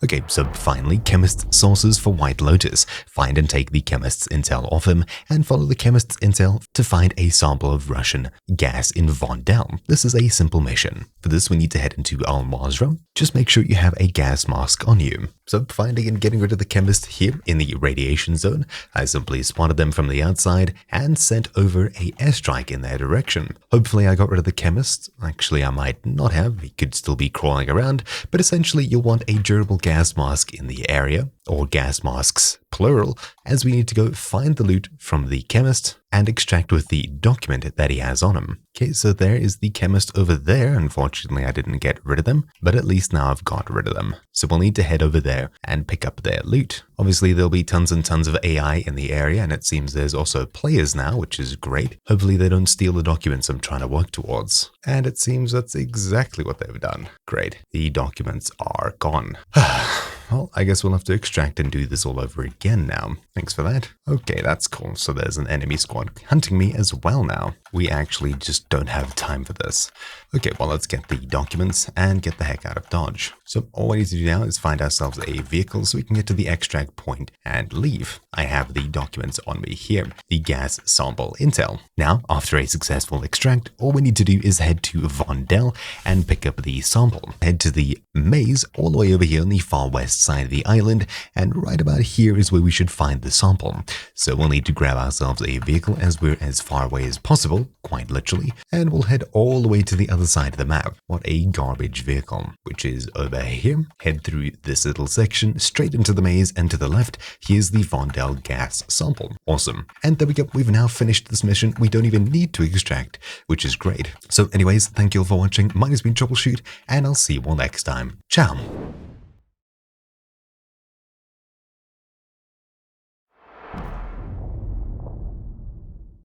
Okay, so finally, Chemist sources for White Lotus. Find and take the Chemist's intel off him, and follow the Chemist's intel to find a sample of Russian gas in Vondel. This is a simple mission. For this, we need to head into Al-Mazrah. Just make sure you have a gas mask on you. So finding and getting rid of the Chemist here in the radiation zone, I simply spotted them from the outside and sent over a airstrike in their direction. Hopefully I got rid of the Chemist. Actually, I might not have. He could still be crawling around, but essentially you'll want a durable gas mask in the area, or gas masks plural, as we need to go find the loot from the Chemist and extract with the document that he has on him. Okay, so there is the Chemist over there. Unfortunately, I didn't get rid of them, but at least now I've got rid of them. So we'll need to head over there and pick up their loot. Obviously, there'll be tons and tons of AI in the area, and it seems there's also players now, which is great. Hopefully they don't steal the documents I'm trying to work towards. And it seems that's exactly what they've done. Great. The documents are gone. Well, I guess we'll have to extract and do this all over again now. Thanks for that. Okay, that's cool. So there's an enemy squad hunting me as well now. We actually just don't have time for this. Okay, well, let's get the documents and get the heck out of Dodge. So all we need to do now is find ourselves a vehicle so we can get to the extract point and leave. I have the documents on me here, the gas sample intel. Now, after a successful extract, all we need to do is head to Vondel and pick up the sample. Head to the maze all the way over here on the far west side of the island, and right about here is where we should find the sample. So we'll need to grab ourselves a vehicle as we're as far away as possible, quite literally, and we'll head all the way to the other side of the map. What a garbage vehicle, which is over here. Head through this little section, straight into the maze, and to the left, here's the Vondel gas sample. Awesome. And there we go, we've now finished this mission. We don't even need to extract, which is great. So anyways, thank you all for watching. Mine has been Troubleshoot, and I'll see you all next time. Ciao.